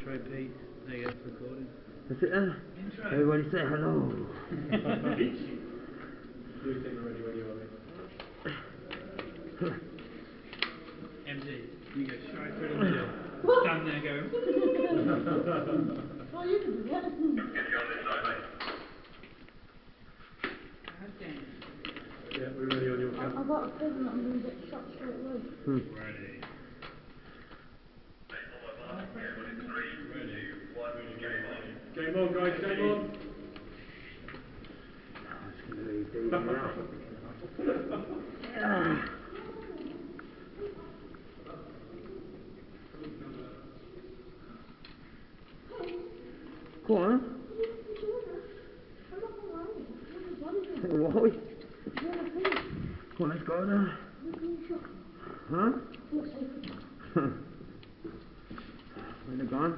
Try Pete. There you go, it's recording. That's it there. Everybody say hello. MD, you go straight through the middle. Stand there going. Oh, you can do that. Okay. Yeah, we're ready on your I got a feeling that I'm going to get shot straight away. Ready. Game on, guys, game on. It's going to be deep now. Go on. Why? Come on, let's go now. Huh? Where they gone?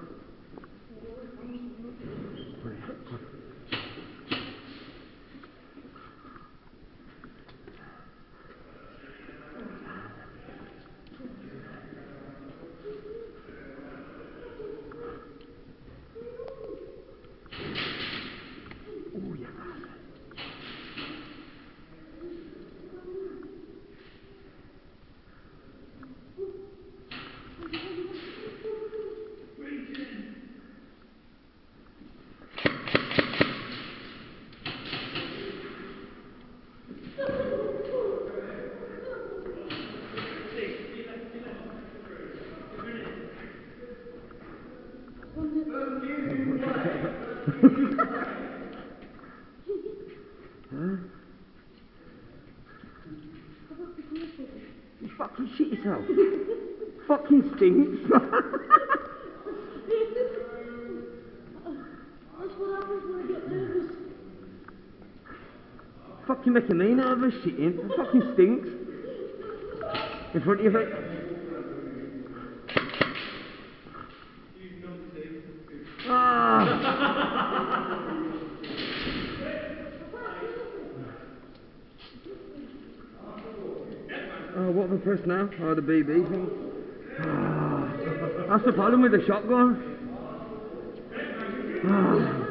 Oh, yeah. Huh? You fucking shit yourself. Fucking stinks. That's what happens when I get nervous. Fucking making me nervous, shitting. It fucking stinks. In front of you, mate. Ah! Oh, what have I pressed now? Oh, the BB thing. Ah, that's the problem with the shotgun. Ah.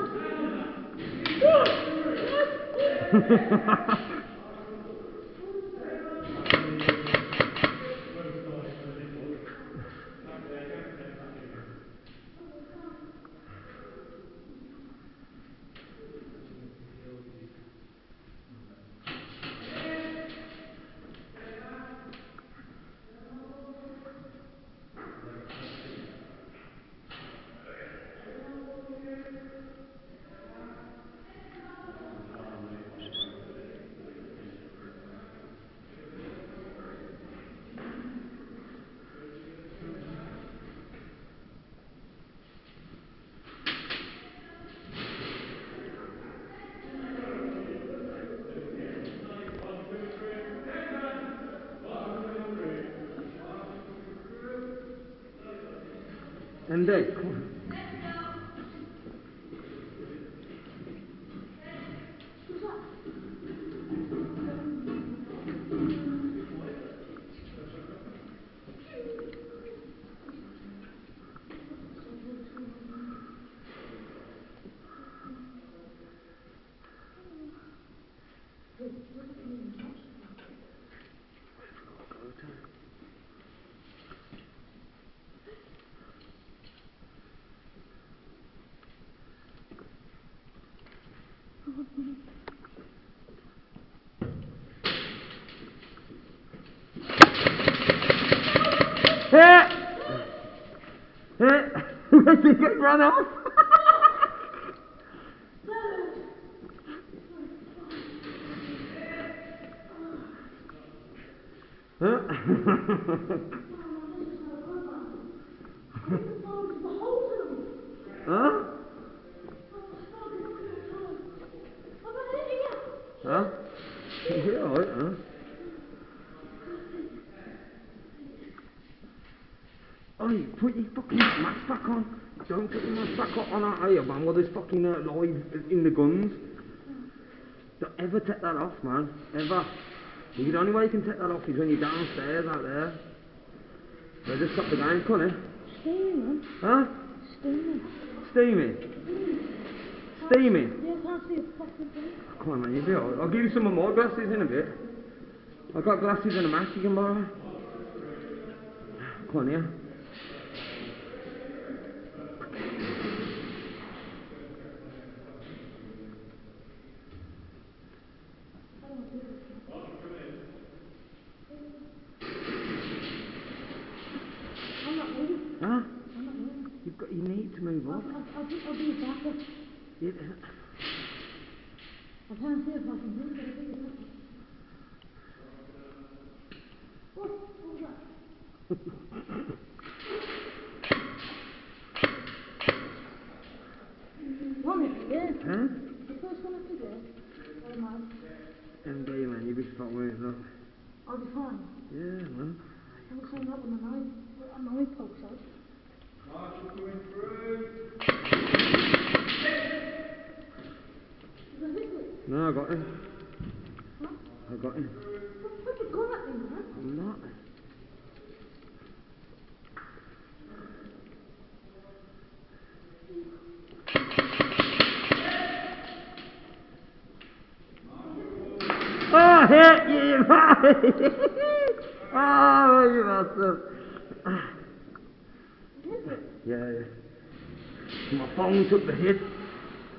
And then, come on. Hey! Hey! Did you get run off? Huh? Huh? Huh? Yeah, alright, huh? Oi, put your fucking mask back on. Don't put your mask back on our ear, man, while there's fucking live in the guns. Don't ever take that off, man. Ever. The only way you can take that off is when you're downstairs out there. So just stop the game, can't it? Stay, man. Huh? Stay. Steamy. Steamy. Yeah, I can't see a fucking thing. Come on, man, you'll be alright. I'll give you some of my glasses in a bit. I've got glasses and a mask you can borrow. Come on, here. I'm not moving. Huh? I'm not moving. You need to move up. I'll do it back up. Yeah. I can't see if I can move it. What was that? One minute, yeah? Huh? The first one up to there. Oh man. MD, man, you'll be spot with look. I'll be fine. Yeah, man. I'm just saying that when my eye pokes out. Marshall coming through. Is that it? No, I got him. Huh? I got him. Put the gun at me, man. I'm not. Oh, hit you, man! Oh, you bastard! Yeah. My phone took the hit.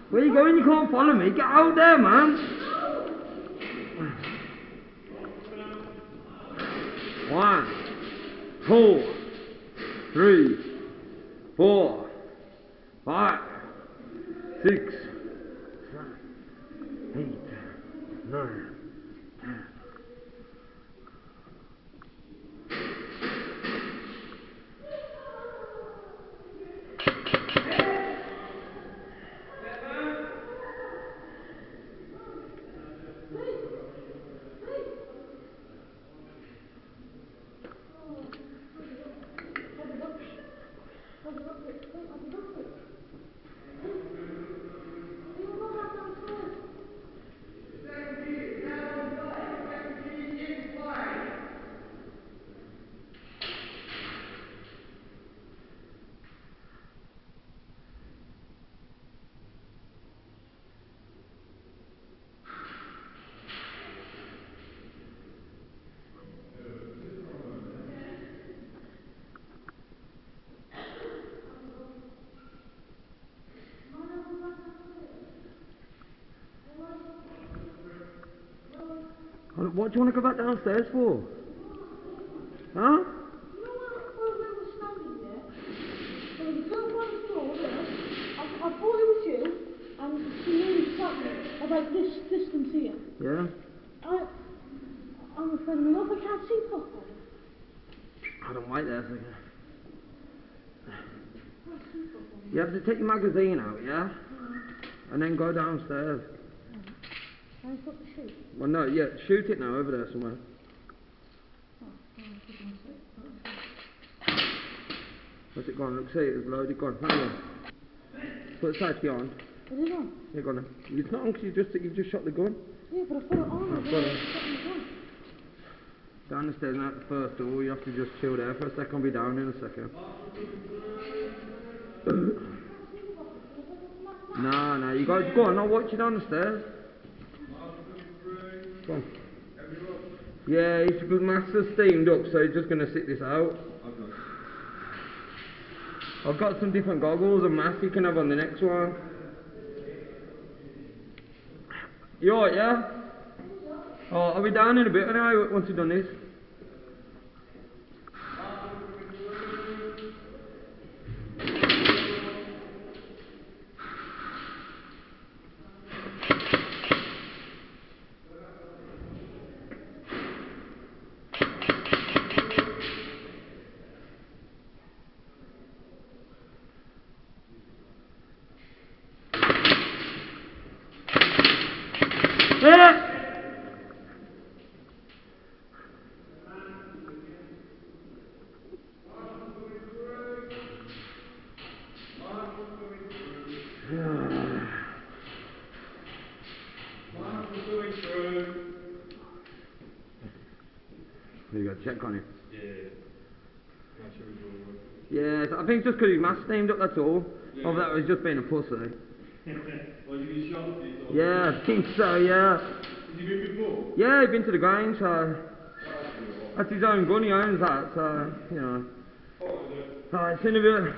Where you going? You can't follow me. Get out there, man! 1, 2, 3, 4, 5, 6, 7, 8, 9, 10. What do you want to go back downstairs for? Huh? You know where we were standing there? There was a girl on the floor there. I thought it was you, and she really sat me about this distance here. Yeah? I'm afraid of me off, I can't see properly. I don't wait there a second. Can't see properly. You have to take your magazine out, yeah? And then go downstairs. Can I put the shoe? Well, no, yeah, shoot it now over there somewhere. Oh, I didn't see it. Where's it gone? Look, see, it's loaded. Gone. Hang on. Put the safety on. Is it on? Yeah, go on. It's not on because you've just shot the gun. Yeah, but I put it on. Oh, I put put it it on. Down the stairs and out the first door. You have to just chill there for a second. I'll be down in a second. No, you guys go on. I'll watch you down the stairs. Go on. Yeah, he's good master steamed up, so he's just going to sit this out. I've got some different goggles and masks you can have on the next one. You alright, yeah? Oh, I'll be down in a bit anyway once you've done this. You got to check on it. Yeah. Not sure it's all working. Yeah, I think just because his mask steamed up, that's all. Oh, that was just being a pussy. Was he shot at it? Yeah, I think so, yeah. Has he been before? Yeah, he's been to the Grange, so that's his own gun, he owns that, so, you know. Alright, see you in a bit.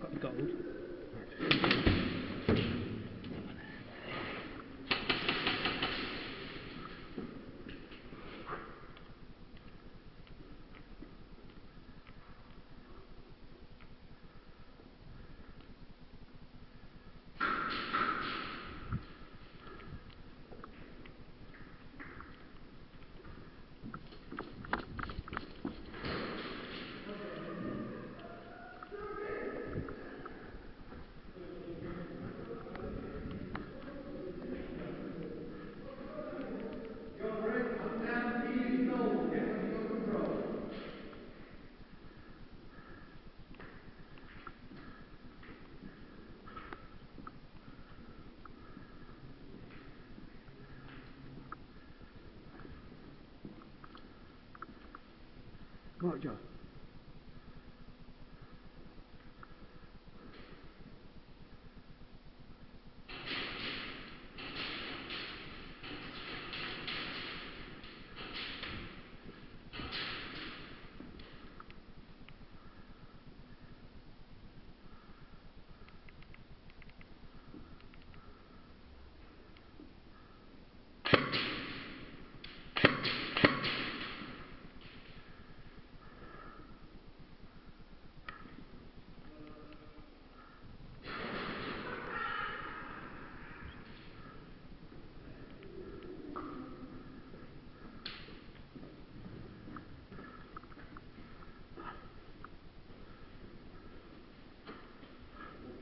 Got the gold. Right, Joe.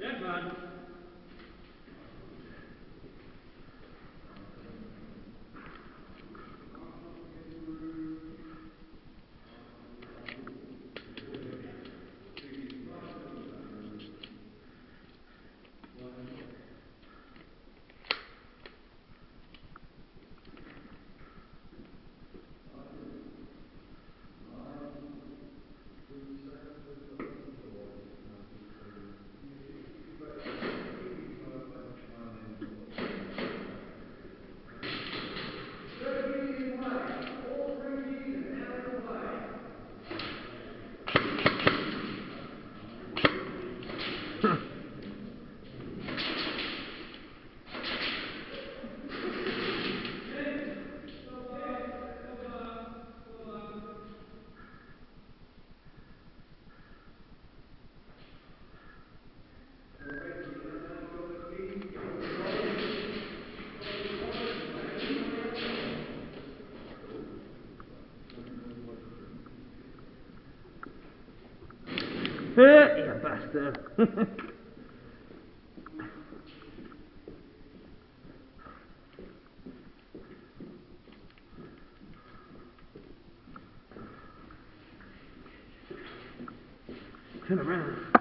Yeah, man. Hey, you bastard. Turn around.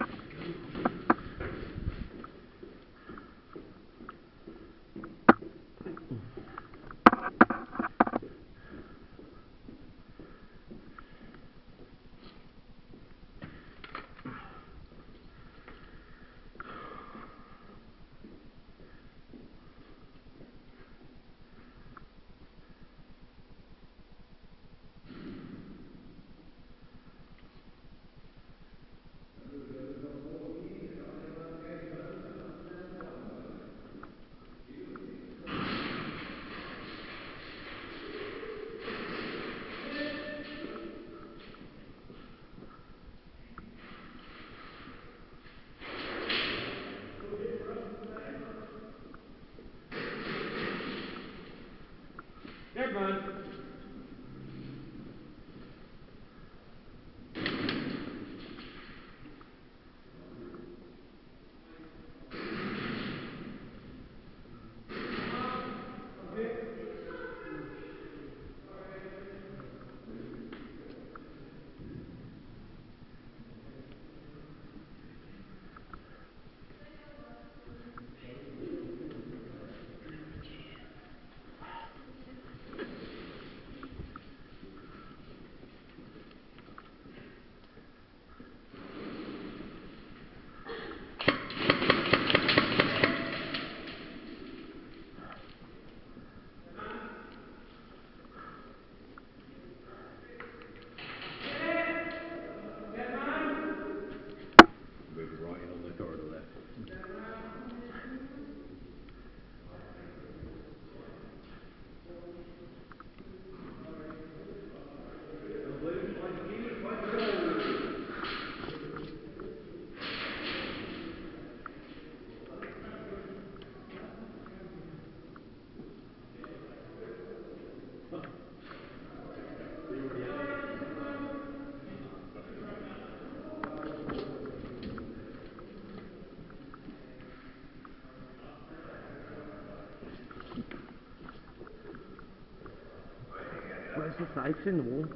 Where's the safe in the wall?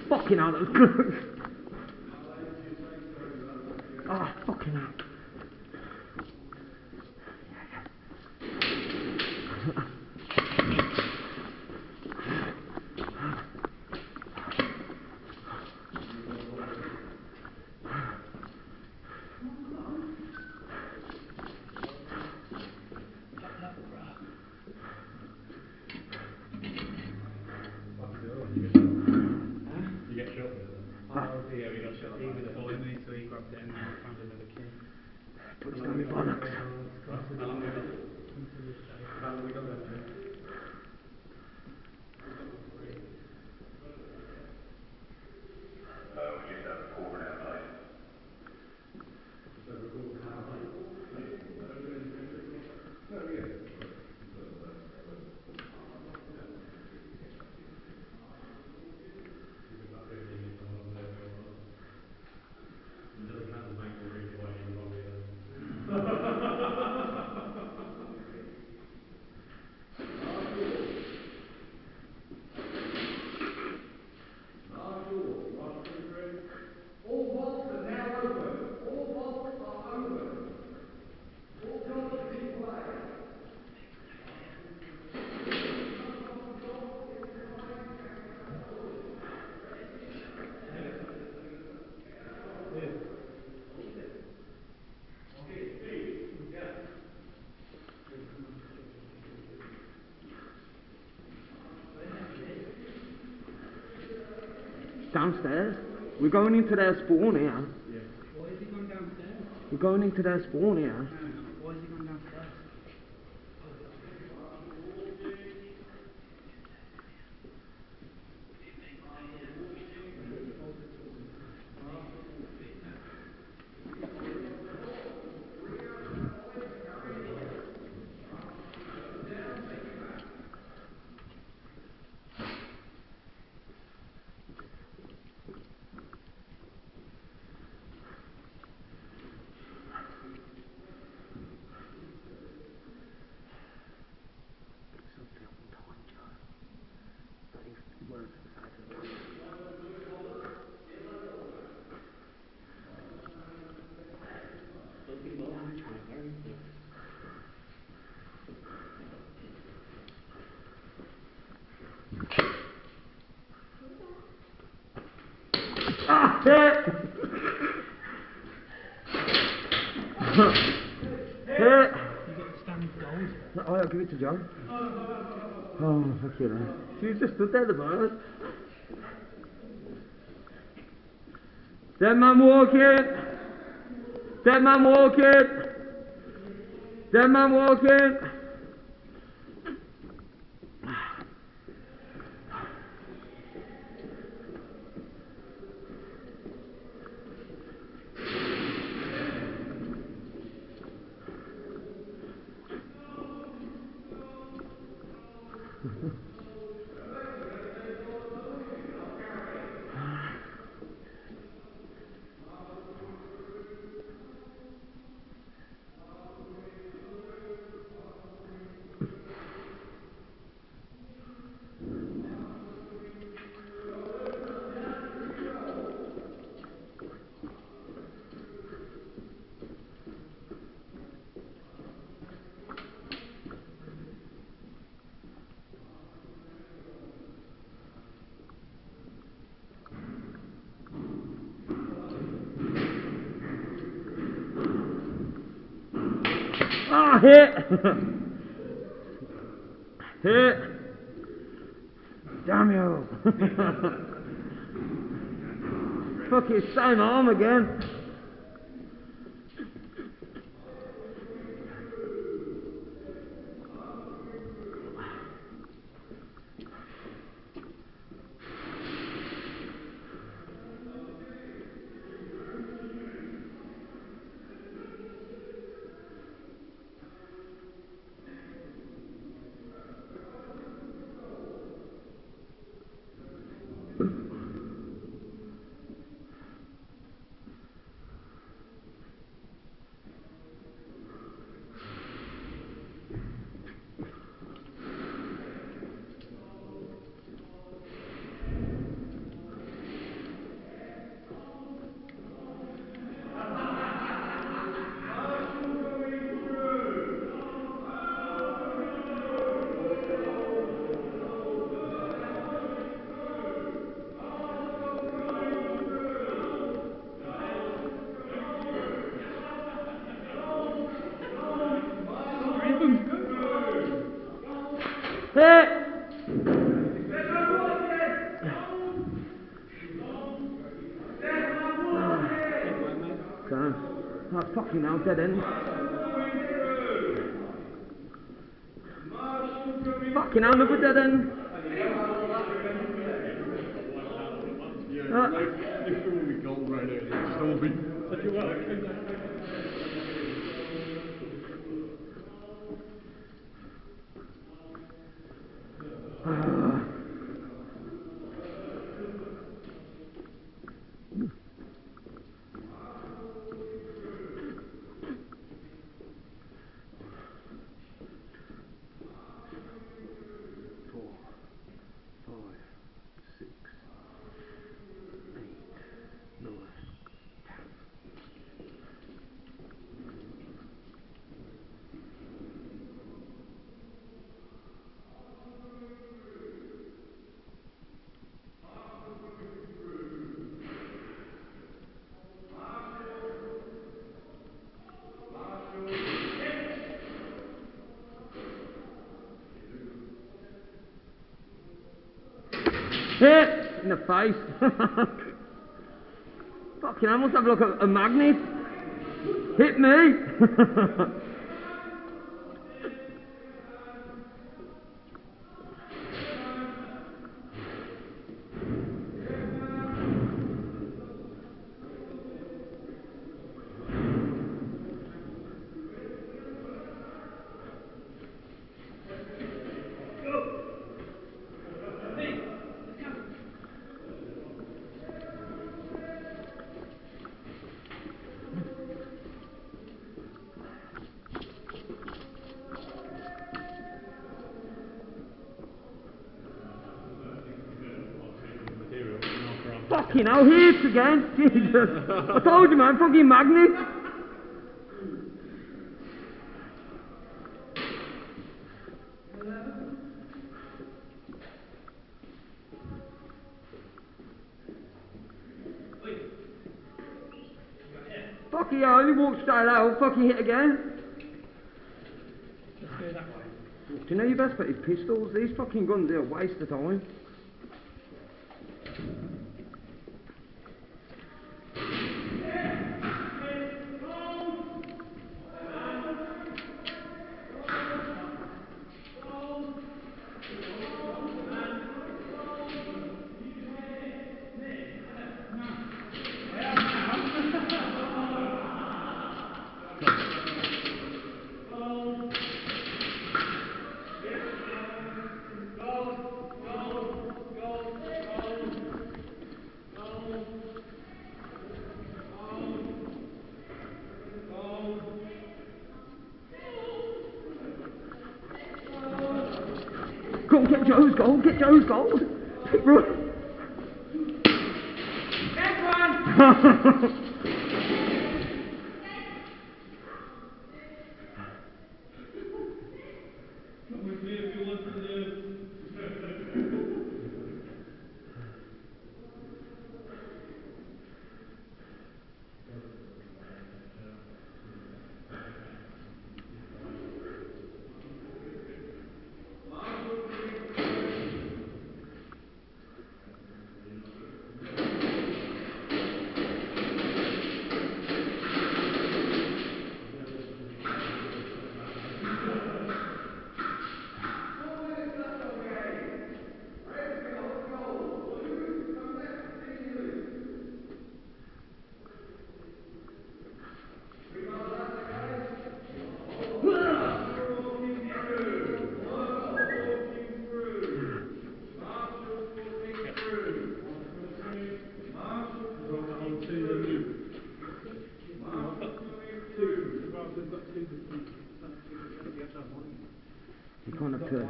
Fucking hell, that was close. Oh, fucking hell. You get shot with it. Yeah, we got shot. He was pulling me, so he grabbed it and I found another key. Put it on my bollocks. How long we got? How long we got left? Downstairs. We're going into their spawn here. Why is he going downstairs? We're going into their spawn here. Why is he going downstairs? Ah, hit! Hit! You got to stand gold. Oh, I'll give it to John. Oh, fuck you then. She just stood there, the bird. Dead man walking! Dead man walking! Dead man walking! Ah, hit! Hit! Damn you! Fuck it, same arm again. Hey! Oh, fucking hell, dead end. Fucking hell, another dead end. If we were gold right there, it's still be. Hit in the face. Fucking hell, must have like a magnet. Hit me. Fucking hell, hits again. Jesus. I told you, man, fucking magnet. Fucking hell, I only walked straight out, fucking hit again. Let's go that way. Do you know your best bet is pistols? These fucking guns are a waste of time. Go on, get Joe's goal, get Joe's goal. Run. Next one. You can't have two.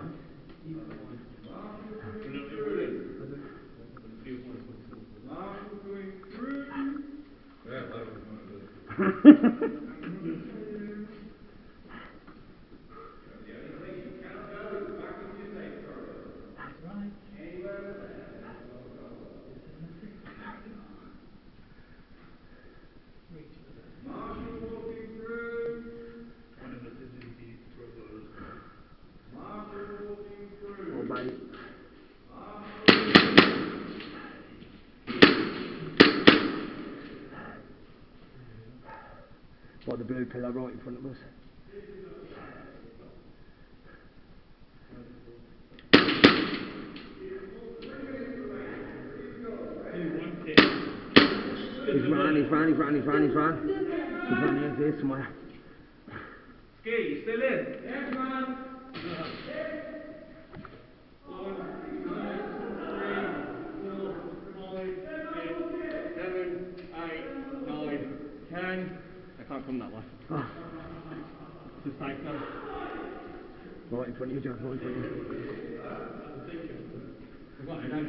by the blue pillar right in front of us. He's ran. He's running here somewhere. Ski, you still in? Yes, man. 1, 2, 3, 4, 5, 6, 7, 8, 9, 10. I can't come that way. Oh, Just take them. right in front of you, John. Right in front of you. I've got it, haven't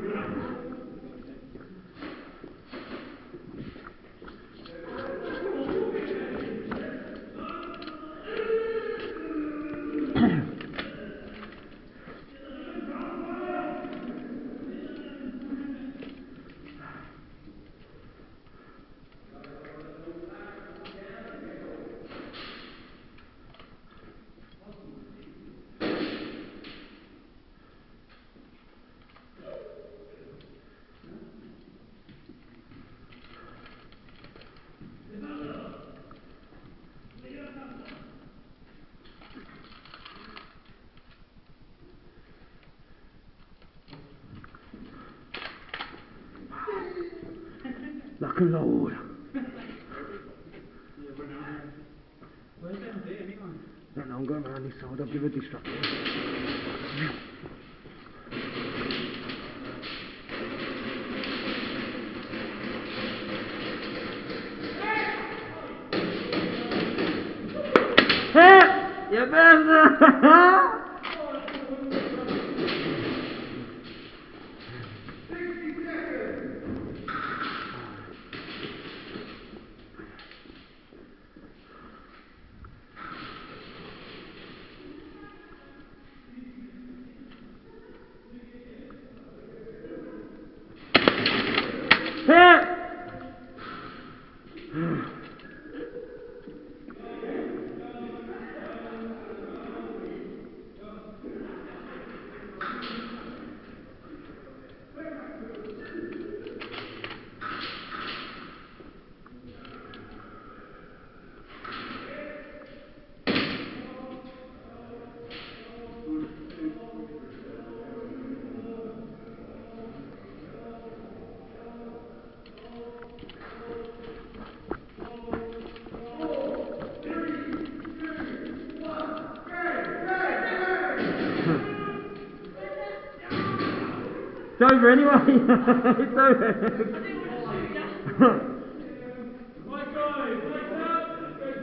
I? Lock and load. Where's MD anyway? Don't know, I'm going around this side. I'll give a distraction. Hey! You better! It's over anyway. It's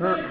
over.